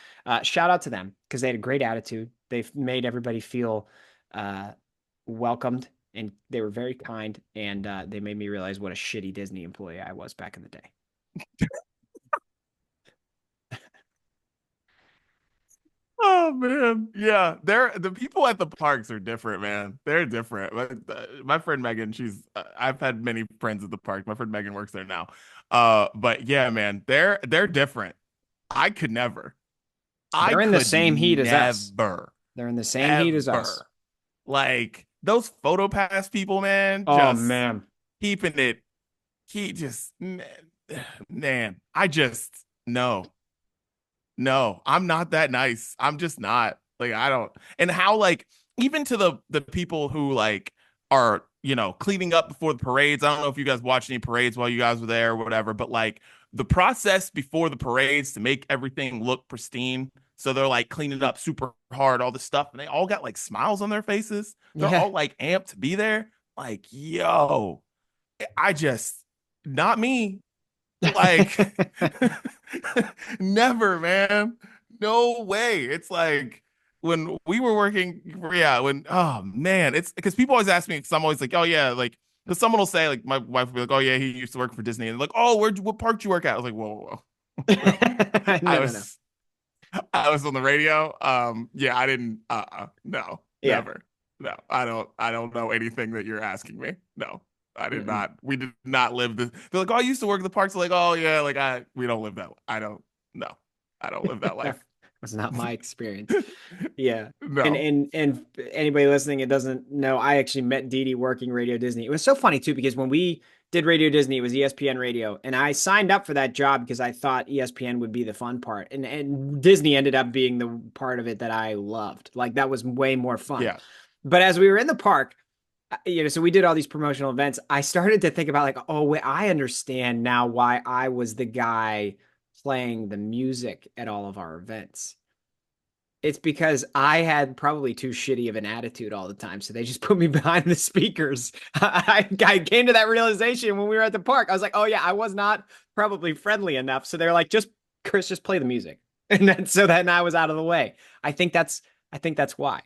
shout out to them because they had a great attitude. They've made everybody feel uh, welcomed and they were very kind and they made me realize what a shitty Disney employee I was back in the day. Oh man. man. Yeah, they're the people at the parks are different, man. They're different. My friend Megan, I've had many friends at the park. My friend Megan works there now. But yeah, man, they're different. I could never. I They're in the could same heat as us. never, They're in the same heat as us. ever. Like those photo pass people, man, Oh just man. keeping it. He just, man, I just no. No, I'm not that nice. I'm just not. Like I don't. And how like even to the people who like are, cleaning up before the parades. I don't know if you guys watched any parades while you guys were there or whatever, but like the process before the parades to make everything look pristine. So they're like cleaning up super hard, all this stuff, and they all got like smiles on their faces. They're Yeah. all like amped to be there. Like, yo, I just not me. Like, never, man. No way. It's like when we were working, yeah, oh man, it's because people always ask me, because I'm always like, oh yeah, like, because someone will say, like, my wife will be like, oh yeah, he used to work for Disney. And like, oh, what park do you work at? I was like, whoa, whoa, whoa. No. I No, no, no. was, I was on the radio. Yeah, I didn't, no, Yeah. never. No, I don't know anything that you're asking me. No. I did Mm-mm. not. We did not live this. They're like, oh, I used to work at the parks. Like, oh yeah, like we don't live that. I don't. No, I don't live that No, life. was not my experience. Yeah. And No. and anybody listening that doesn't know, I actually met Dee Dee working Radio Disney. It was so funny too, because when we did Radio Disney, it was ESPN Radio. And I signed up for that job because I thought ESPN would be the fun part. And Disney ended up being the part of it that I loved. Like that was way more fun. Yeah. But as we were in the park, so we did all these promotional events. I started to think about like, oh, wait, I understand now why I was the guy playing the music at all of our events. It's because I had probably too shitty of an attitude all the time. So they just put me behind the speakers. I came to that realization when we were at the park. I was like, oh yeah, I was not probably friendly enough. So they're like, just Chris, just play the music. And then so then I was out of the way. I think that's why.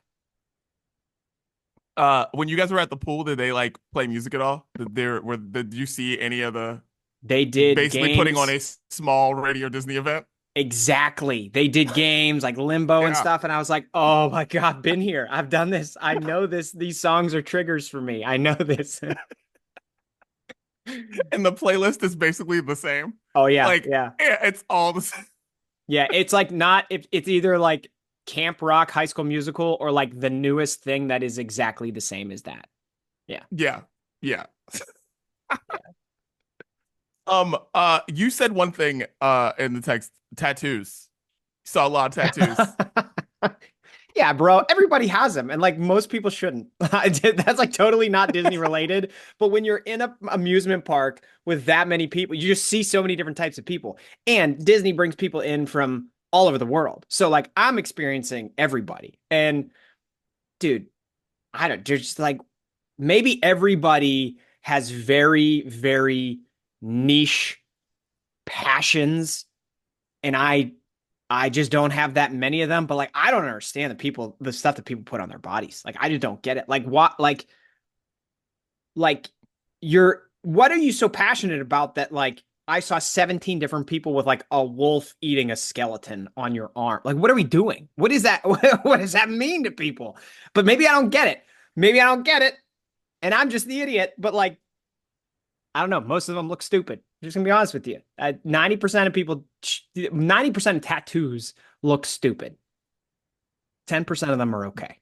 When you guys were at the pool, did they like play music at all? Did you see any of the They did basically putting on games. a small Radio Disney event? Exactly. They did games like Limbo and Yeah. stuff. And I was like, oh my God, been here. I've done this. I know this. These songs are triggers for me. I know this. And the playlist is basically the same. Oh yeah. Like, Yeah. yeah, it's all the same. Yeah. It's like not, if it's either like Camp Rock, High School Musical, or like the newest thing that is exactly the same as that. Yeah. Yeah. Yeah. Yeah. You said one thing in the text, tattoos. You saw a lot of tattoos. Yeah, bro. Everybody has them, and like most people shouldn't. That's like totally not Disney related. But when you're in a amusement park with that many people, you just see so many different types of people. And Disney brings people in from all over the world. So like I'm experiencing everybody. And dude, I don't just like maybe everybody has very, very niche passions, and I just don't have that many of them. But like, I don't understand the stuff that people put on their bodies. Like, I just don't get it. Like, what, like what are you so passionate about that? Like, I saw 17 different people with like a wolf eating a skeleton on your arm. Like, what are we doing? What is that? What does that mean to people? But maybe I don't get it. Maybe I don't get it. And I'm just the idiot. But like, I don't know. Most of them look stupid. I'm just gonna be honest with you. 90% of people, 90% of tattoos look stupid. 10% of them are okay.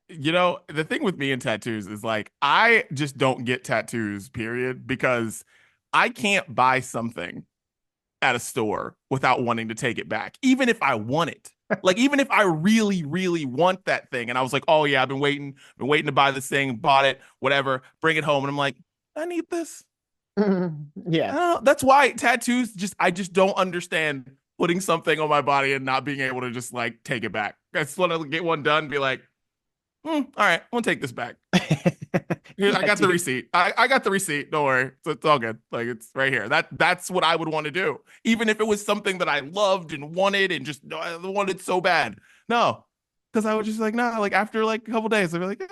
The thing with me and tattoos is like I just don't get tattoos, period, because I can't buy something at a store without wanting to take it back, even if I want it. Like even if I really, really want that thing, and I was like, oh yeah, I've been waiting to buy this thing, bought it, whatever, bring it home, and I'm like, I need this. Yeah. That's why tattoos I just don't understand putting something on my body and not being able to just like take it back. I just want to get one done, and be like, all right, I'm gonna take this back. Here, I Yeah, got the dude. receipt. I got the receipt. Don't worry. It's all good. Like it's right here. That's what I would want to do. Even if it was something that I loved and wanted and just I wanted so bad. No. Because I was just like, nah, like after like a couple days, I'd be like,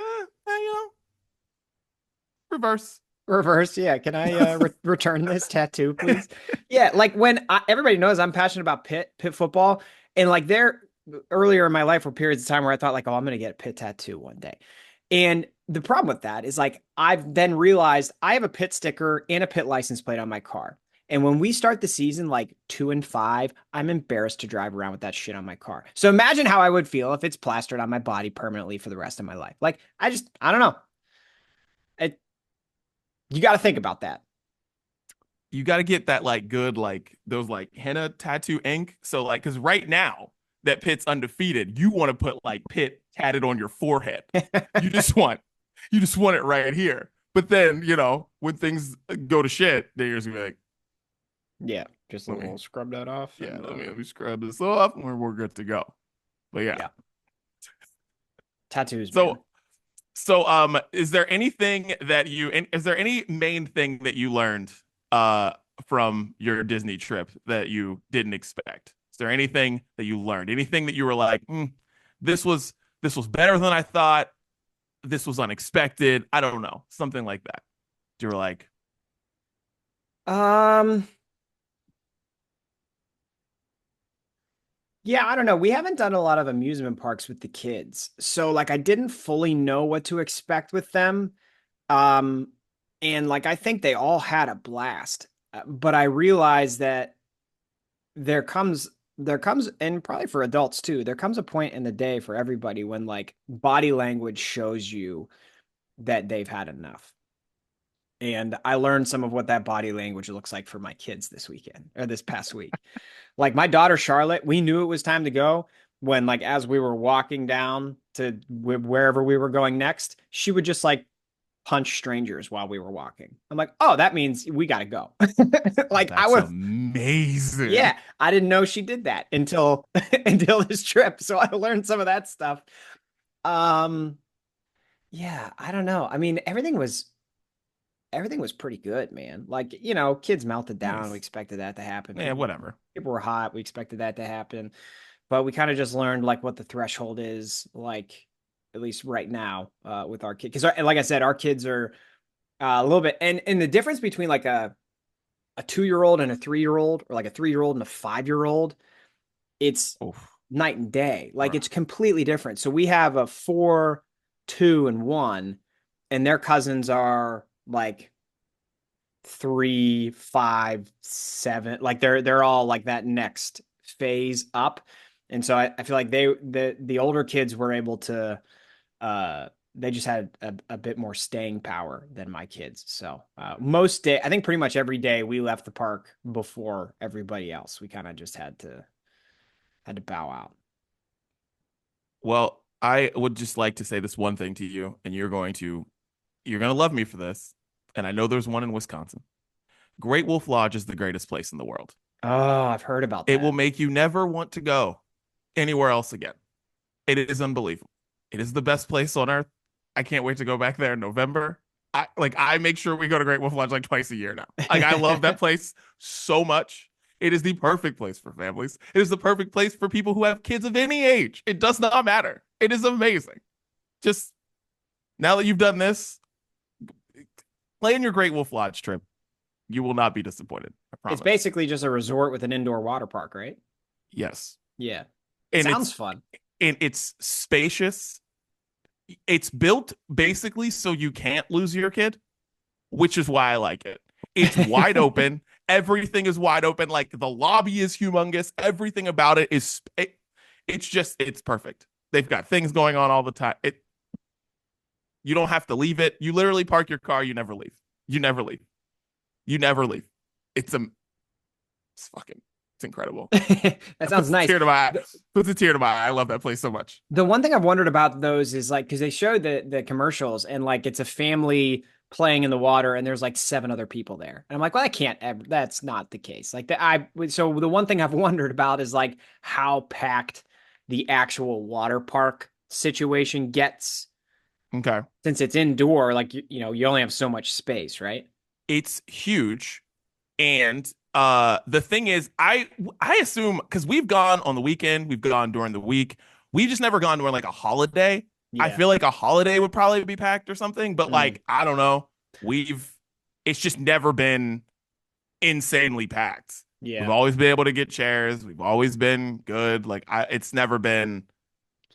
reverse. Reverse. Yeah. Can I return this tattoo, please? Yeah. Like when everybody knows I'm passionate about pit football, and like earlier in my life were periods of time where I thought like, oh, I'm going to get a pit tattoo one day. And the problem with that is like, I've then realized I have a pit sticker and a pit license plate on my car. And when we start the season, like 2 and 5, I'm embarrassed to drive around with that shit on my car. So imagine how I would feel if it's plastered on my body permanently for the rest of my life. Like, I don't know. It, you got to think about that. You got to get that like good, like those like henna tattoo ink. So like, because right now that Pitt's undefeated, you want to put like Pitt tatted on your forehead. You just want, you just want it right here. But then, when things go to shit, then you're just gonna be like, Yeah, just a let me, little scrub that off. yeah, And, let me scrub this off, and we're good to go. But yeah. yeah. Tattoos, man. So is there anything is there any main thing that you learned from your Disney trip that you didn't expect? Is there anything that you learned? Anything that you were like, this was better than I thought. This was unexpected. I don't know. Something like that. You were like, Um, yeah, I don't know. We haven't done a lot of amusement parks with the kids. So like I didn't fully know what to expect with them. Um, and like I think they all had a blast. But I realized that there comes and probably for adults too, there comes a point in the day for everybody when like body language shows you that they've had enough. And I learned some of what that body language looks like for my kids this weekend or this past week. Like my daughter Charlotte, we knew it was time to go when like as we were walking down to wherever we were going next, she would just like punch strangers while we were walking. I'm like, "Oh, that means we got to go." Like I that's was amazing. yeah, I didn't know she did that until until this trip. So I learned some of that stuff. Um yeah, I don't know. I mean, everything was pretty good, man. Like, kids melted down. We Nice. expected that to happen. Yeah, People whatever. people were hot. We expected that to happen. But we kind of just learned like what the threshold is, like at least right now, with our kid. Because like I said, our kids are a little bit and the difference between like a 2-year-old and a 3-year-old, or like a 3-year-old and a 5-year-old, it's Oof. night and day. Like it's completely different. So we have a 4, 2, and 1, and their cousins are like 3, 5, 7. Like they're all like that next phase up. And so I feel like the older kids were able to they just had a bit more staying power than my kids. So most day, I think pretty much every day we left the park before everybody else. We kind of just had to bow out. Well, I would just like to say this one thing to you, and you're going to love me for this. And I know there's one in Wisconsin. Great Wolf Lodge is the greatest place in the world. Oh, I've heard about It that. will make you never want to go anywhere else again. It is unbelievable. It is the best place on earth. I can't wait to go back there in November. I make sure we go to Great Wolf Lodge like twice a year now. Like I love that place so much. It is the perfect place for families. It is the perfect place for people who have kids of any age. It does not matter. It is amazing. Just now that you've done this, plan your Great Wolf Lodge trip. You will not be disappointed. I It's promise. basically just a resort with an indoor water park, right? Yes. Yeah. And Sounds fun. it's spacious. It's built basically so you can't lose your kid, which is why I like it. It's wide open. Everything is wide open. Like the lobby is humongous. Everything about it's perfect. They've got things going on all the time. You don't have to leave it. You literally park your car. You never leave. You never leave. You never leave. It's it's incredible. That sounds nice. Puts a tear to my eye. I love that place so much. The one thing I've wondered about those is like because they show the commercials and like it's a family playing in the water and there's like 7 other people there. And I'm like, well, I can't ever, that's not the case. Like so the one thing I've wondered about is like how packed the actual water park situation gets Okay. since it's indoor, like you only have so much space, right? It's huge. And the thing is, I assume because we've gone on the weekend, we've gone during the week, we've just never gone during like a holiday. I Yeah. feel like a holiday would probably be packed or something, but Mm. like I don't know. It's just never been insanely packed. We've Yeah. always been able to get chairs. We've always been good. It's never been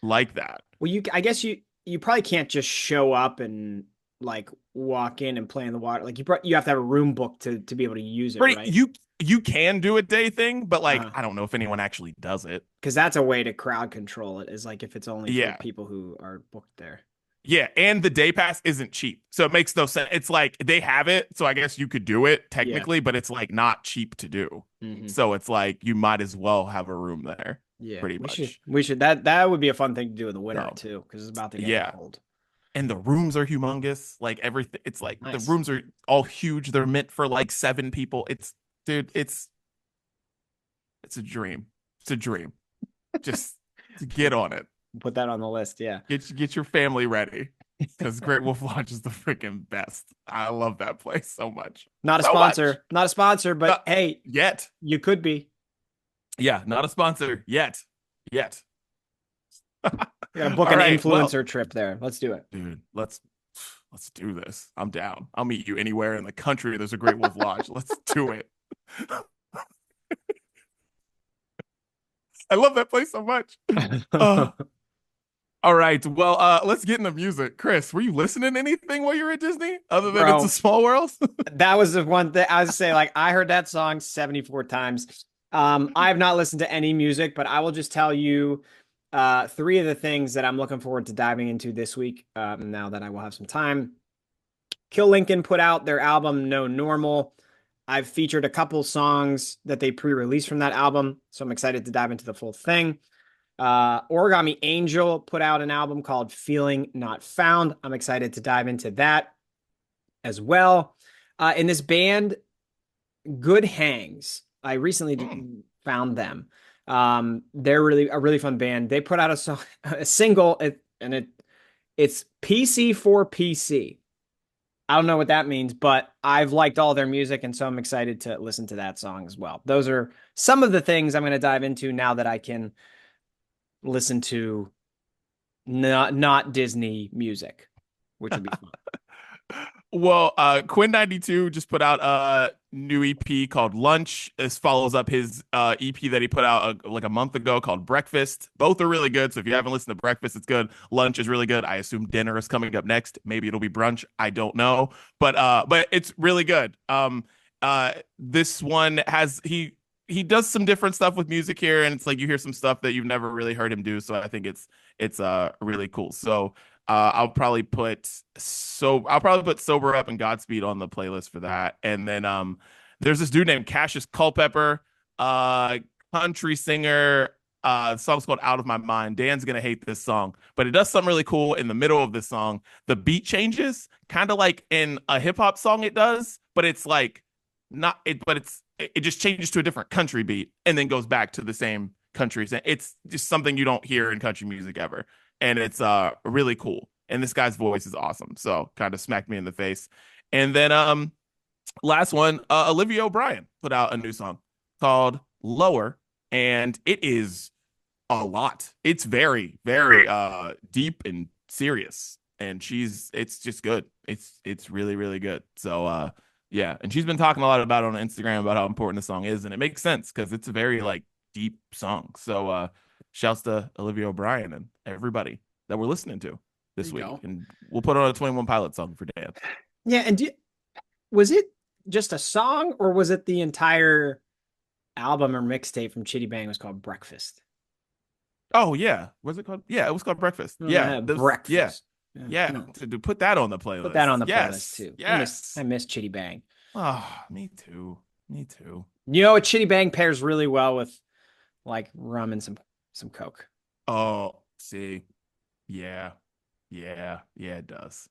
like that. Well, I guess you probably can't just show up and like walk in and play in the water. Like you have to have a room booked to be able to use it, Pretty right? you can do a day thing, but like Uh-huh. I don't know if anyone actually does it. Because that's a way to crowd control it, is like if it's only for Yeah. people who are booked there. Yeah, and the day pass isn't cheap. So it makes no sense. It's like they have it, so I guess you could do it Yeah. technically, but it's like not cheap to do. Hmm. So it's like you might as well have a room there, Yeah. pretty much. We should that would be a fun thing to do in the winter So, too, because it's about to get yeah. cold. And the rooms are humongous. Like everything, it's like the Nice. rooms are all huge. They're meant for like 7 people. Dude, it's a dream. It's a dream. Just to get on it. Put that on the list. Yeah. Get your family ready because Great Wolf Lodge is the freaking best. I love that place so much. Not a So much. sponsor. Not a sponsor, but hey, Yet. you could be. Yeah, not a sponsor yet. Yet. We gotta book All an right, well, influencer trip there. Let's do it. dude, let's do this. I'm down. I'll meet you anywhere in the country. There's a Great Wolf Lodge. Let's do it. I love that place so much. Uh, all right. Well, let's get into music. Chris, were you listening to anything while you were at Disney other than It's a Bro, Small World? that was the one thing I was say. Like I heard that song 74 times. I have not listened to any music, but I will just tell you three of the things that I'm looking forward to diving into this week. Now that I will have some time. Kill Lincoln put out their album No Normal. I've featured a couple songs that they pre-released from that album, so I'm excited to dive into the full thing. Origami Angel put out an album called Feeling Not Found. I'm excited to dive into that as well. In this band, Good Hangs, I recently found them. They're really a really fun band. They put out a song, a single, it's PC for PC. I don't know what that means, but I've liked all their music, and so I'm excited to listen to that song as well. Those are some of the things I'm going to dive into now that I can listen to not Disney music, which would be fun. Well, Quinn 92 just put out a new EP called Lunch. This follows up his EP that he put out like a month ago called Breakfast. Both are really good. So if you haven't listened to Breakfast, it's good. Lunch is really good. I assume dinner is coming up next. Maybe it'll be brunch. I don't know, but it's really good. This one has he does some different stuff with music here, and it's like you hear some stuff that you've never really heard him do. So I think it's really cool. So I'll probably put Sober Up and Godspeed on the playlist for that. And then there's this dude named Cassius Culpepper, country singer. The song's called Out of My Mind. Dan's gonna hate this song, but it does something really cool in the middle of this song. The beat changes, kind of like in a hip hop song it does, but it's like not it, but it just changes to a different country beat and then goes back to the same country. It's just something you don't hear in country music ever, and it's really cool. And this guy's voice is awesome, so kind of smacked me in the face. And then last one, Olivia O'Brien put out a new song called Lower, and it is a lot. It's very very deep and serious, and it's just good. It's really really good. So yeah, and she's been talking a lot about it on Instagram about how important the song is, and it makes sense because it's a very like deep song. So shouts to Olivia O'Brien and everybody that we're listening to this week. Go. And we'll put on a 21 Pilot song for Dan. Yeah, and was it just a song, or was it the entire album or mixtape from Chitty Bang was called Breakfast? Oh yeah, what's it called? Yeah, it was called Breakfast. Yeah, Breakfast. Yeah. To put that on the playlist. Put that on the yes. playlist too. Yes, I miss Chitty Bang. Oh, me too. Me too. You know, a Chitty Bang pairs really well with like rum and some Coke. Oh, see, yeah, it does.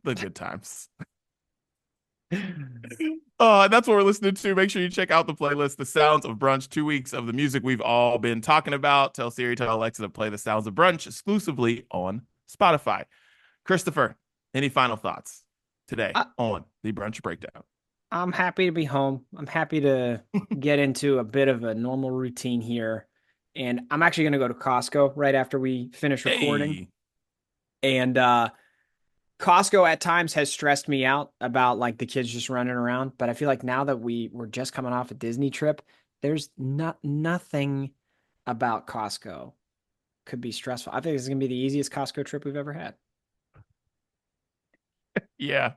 The good times. That's what we're listening to. Make sure you check out the playlist, The Sounds of Brunch, 2 weeks of the music we've all been talking about. Tell Siri, tell Alexa to play The Sounds of Brunch exclusively on Spotify. Christopher, any final thoughts today on the Brunch Breakdown? I'm happy to be home. I'm happy to get into a bit of a normal routine here. And I'm actually going to go to Costco right after we finish recording. Hey. And Costco at times has stressed me out about like the kids just running around, but I feel like now that we were just coming off a Disney trip, there's nothing about Costco could be stressful. I think this is gonna be the easiest Costco trip we've ever had. Yeah,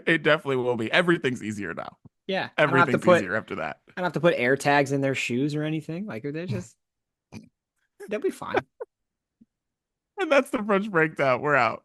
it definitely will be. Everything's easier now. Yeah, Everything's easier after that. I don't have to put air tags in their shoes or anything. Like they'll be fine. And that's the brunch breakdown. We're out.